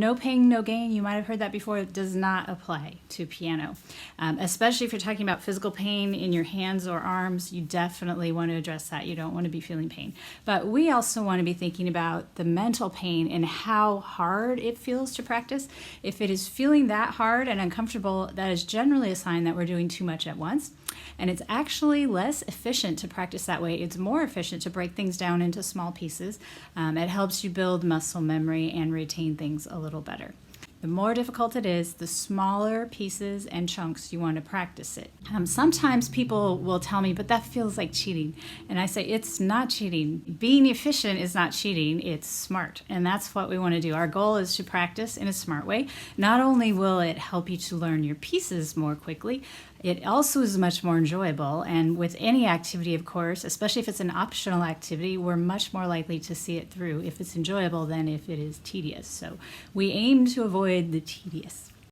No pain, no gain. You might have heard that before. It does not apply to piano, especially if you're talking about physical pain in your hands or arms. You definitely want to address that. You don't want to be feeling pain. But we also want to be thinking about the mental pain and how hard it feels to practice. If it is feeling that hard and uncomfortable, that is generally a sign that we're doing too much at once. And it's actually less efficient to practice that way. It's more efficient to break things down into small pieces. It helps you build muscle memory and retain things a little better. The more difficult it is, the smaller pieces and chunks you want to practice it. Sometimes people will tell me, but that feels like cheating. And I say, it's not cheating. Being efficient is not cheating, it's smart. And that's what we want to do. Our goal is to practice in a smart way. Not only will it help you to learn your pieces more quickly, it also is much more enjoyable. And with any activity, of course, especially if it's an optional activity, we're much more likely to see it through if it's enjoyable than if it is tedious. So we aim to avoid the tedious.